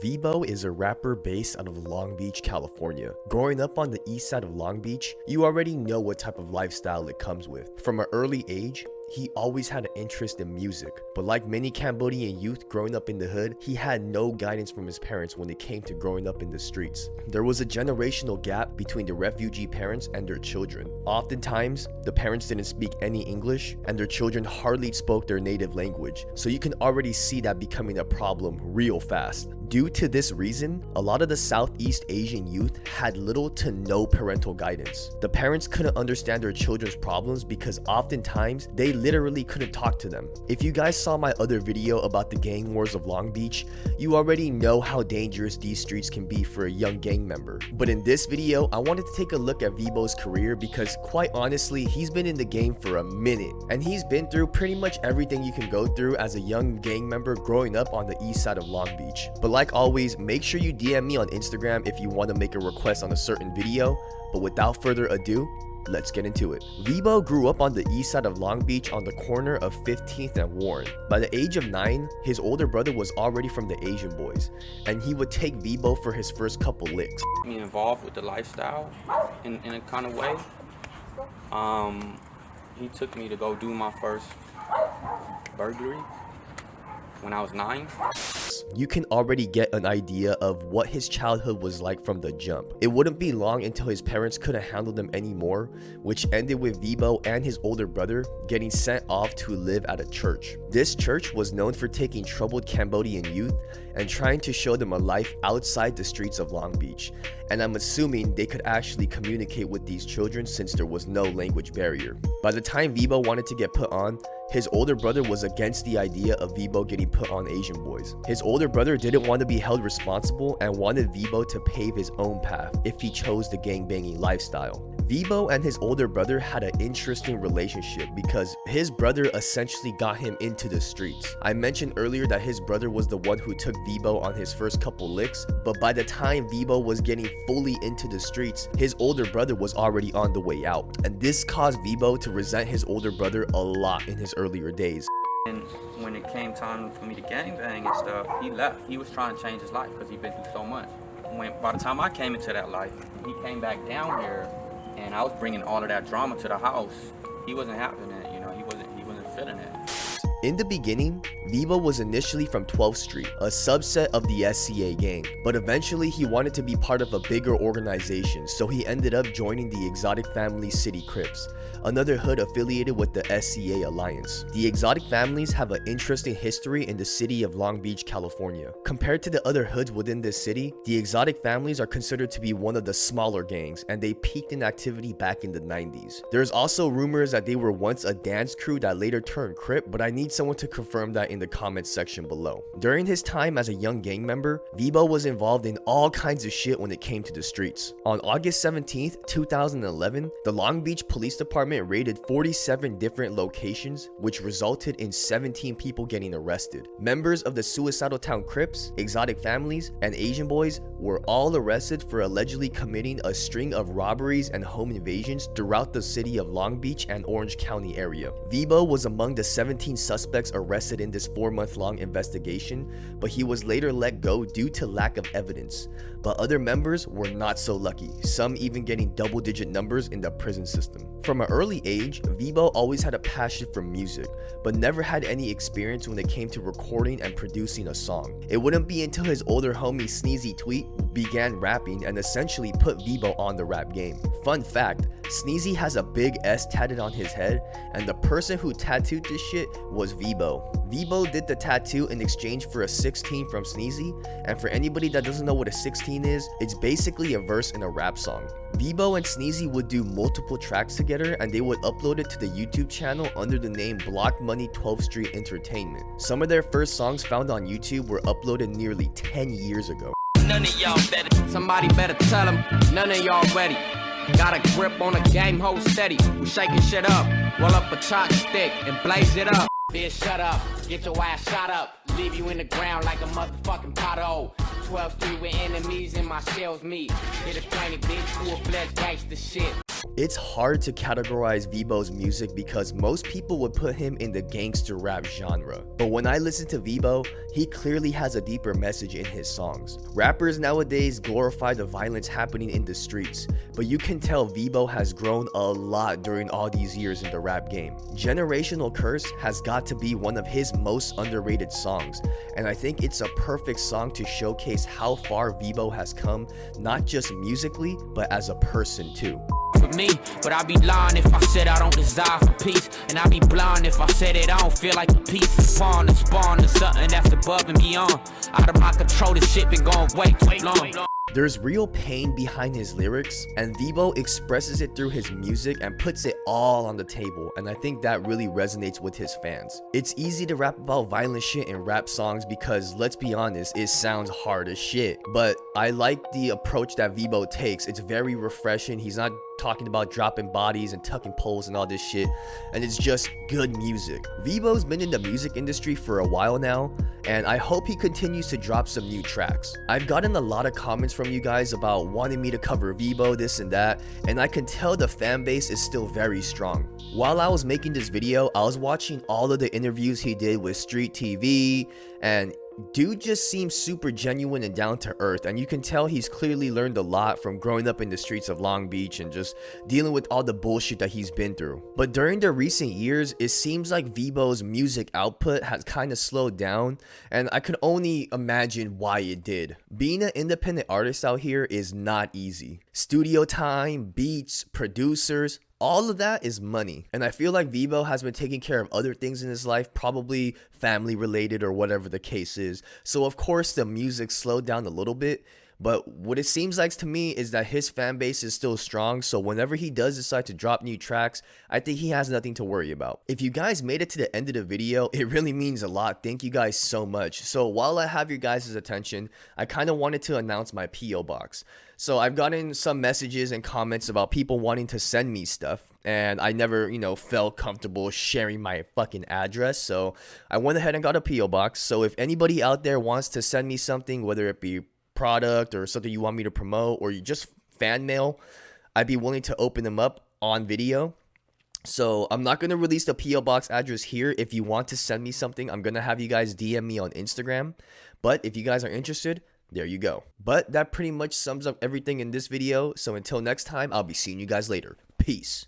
Veebo is a rapper based out of Long Beach, California. Growing up on the east side of Long Beach, you already know what type of lifestyle it comes with. From an early age, he always had an interest in music, but like many Cambodian youth growing up in the hood, he had no guidance from his parents when it came to growing up in the streets. There was a generational gap between the refugee parents and their children. Oftentimes, the parents didn't speak any English, and their children hardly spoke their native language, so you can already see that becoming a problem real fast. Due to this reason, a lot of the Southeast Asian youth had little to no parental guidance. The parents couldn't understand their children's problems because oftentimes they literally couldn't talk to them. If you guys saw my other video about the gang wars of Long Beach, you already know how dangerous these streets can be for a young gang member. But in this video, I wanted to take a look at Veebo's career because quite honestly, he's been in the game for a minute and he's been through pretty much everything you can go through as a young gang member growing up on the east side of Long Beach. But like always, make sure you DM me on Instagram if you want to make a request on a certain video. But without further ado, let's get into it. Veebo grew up on the east side of Long Beach on the corner of 15th and Warren. By the age of 9, his older brother was already from the Asian boys, and he would take Veebo for his first couple licks. Me involved with the lifestyle in a kind of way. He took me to go do my first burglary when I was 9. You can already get an idea of what his childhood was like from the jump. It wouldn't be long until his parents couldn't handle them anymore, which ended with Veebo and his older brother getting sent off to live at a church. This church was known for taking troubled Cambodian youth and trying to show them a life outside the streets of Long Beach. And I'm assuming they could actually communicate with these children since there was no language barrier. By the time Veebo wanted to get put on, his older brother was against the idea of Veebo getting put on Asian boys. His older brother didn't want to be held responsible and wanted Veebo to pave his own path if he chose the gangbanging lifestyle. Veebo and his older brother had an interesting relationship because his brother essentially got him into the streets. I mentioned earlier that his brother was the one who took Veebo on his first couple licks, but by the time Veebo was getting fully into the streets, his older brother was already on the way out. And this caused Veebo to resent his older brother a lot in his earlier days. And when it came time for me to gangbang and stuff, he left. He was trying to change his life because he'd been through so much. By the time I came into that life, he came back down here, and I was bringing all of that drama to the house. He wasn't having it, you know, he wasn't feeling it. In the beginning, Veebo was initially from 12th Street, a subset of the SCA gang, but eventually he wanted to be part of a bigger organization, so he ended up joining the Exotic Family City Crips, another hood affiliated with the SCA Alliance. The Exotic Families have an interesting history in the city of Long Beach, California. Compared to the other hoods within this city, the Exotic Families are considered to be one of the smaller gangs, and they peaked in activity back in the 90s. There's also rumors that they were once a dance crew that later turned Crip, but I need someone to confirm that in the comments section below. During his time as a young gang member, Veebo was involved in all kinds of shit when it came to the streets. On August 17th, 2011, the Long Beach Police Department raided 47 different locations, which resulted in 17 people getting arrested. Members of the Suicidal Town Crips, Exotic Families, and Asian Boys were all arrested for allegedly committing a string of robberies and home invasions throughout the city of Long Beach and Orange County area. Veebo was among the 17 suspects arrested in this 4-month-long investigation, but he was later let go due to lack of evidence. But other members were not so lucky, some even getting double-digit numbers in the prison system. From an early age, Veebo always had a passion for music, but never had any experience when it came to recording and producing a song. It wouldn't be until his older homie Sneezy Tweet began rapping and essentially put Veebo on the rap game. Fun fact, Sneezy has a big S tatted on his head, and the person who tattooed this shit was Veebo. Veebo did the tattoo in exchange for a 16 from Sneezy, and for anybody that doesn't know what a 16 is, it's basically a verse in a rap song. Veebo and Sneezy would do multiple tracks together, and they would upload it to the YouTube channel under the name Block Money 12th Street Entertainment. Some of their first songs found on YouTube were uploaded nearly 10 years ago. None of y'all better. Somebody better tell them, none of y'all ready. Got a grip on the game, hold steady. We shaking shit up, roll up a chopstick and blaze it up. Bitch, shut up, get your ass shot up. Leave you in the ground like a motherfucking pothole. 12 Street with enemies and my shells meet. Hit a planet, bitch, full-fledged gangsta shit. It's hard to categorize Veebo's music because most people would put him in the gangster rap genre. But when I listen to Veebo, he clearly has a deeper message in his songs. Rappers nowadays glorify the violence happening in the streets, but you can tell Veebo has grown a lot during all these years in the rap game. Generational Curse has got to be one of his most underrated songs, and I think it's a perfect song to showcase how far Veebo has come, not just musically, but as a person too. For me, but I'd be lying if I said I don't desire for peace, and I'd be blind if I said it I don't feel like a piece of spawn to spawn to something that's above and beyond. Out of my control, this shit been going way too long. There's real pain behind his lyrics, and Veebo expresses it through his music and puts it all on the table, and I think that really resonates with his fans. It's easy to rap about violent shit in rap songs because, let's be honest, it sounds hard as shit, but I like the approach that Veebo takes. It's very refreshing. He's not talking about dropping bodies and tucking poles and all this shit, and it's just good music. Veebo's been in the music industry for a while now, and I hope he continues to drop some new tracks. I've gotten a lot of comments from you guys about wanting me to cover Veebo, this and that, and I can tell the fan base is still very strong. While I was making this video, I was watching all of the interviews he did with Street TV, and dude just seems super genuine and down to earth, and you can tell he's clearly learned a lot from growing up in the streets of Long Beach and just dealing with all the bullshit that he's been through. But during the recent years, it seems like Veebo's music output has kind of slowed down, and I can only imagine why it did. Being an independent artist out here is not easy. Studio time, beats, producers, all of that is money, and I feel like Veebo has been taking care of other things in his life, probably family related or whatever the case is, so of course the music slowed down a little bit. But what it seems like to me is that his fan base is still strong, so whenever he does decide to drop new tracks, I think he has nothing to worry about. If you guys made it to the end of the video, it really means a lot. Thank you guys so much. So while I have your guys' attention, I kind of wanted to announce my P.O. box. So I've gotten some messages and comments about people wanting to send me stuff, and I never, felt comfortable sharing my fucking address, so I went ahead and got a P.O. box. So if anybody out there wants to send me something, whether it be product or something you want me to promote or you just fan mail, I'd be willing to open them up on video. So I'm not going to release the P.O. box address here. If you want to send me something, I'm going to have you guys DM me on Instagram. But if you guys are interested, there you go. But that pretty much sums up everything in this video. So until next time, I'll be seeing you guys later. Peace.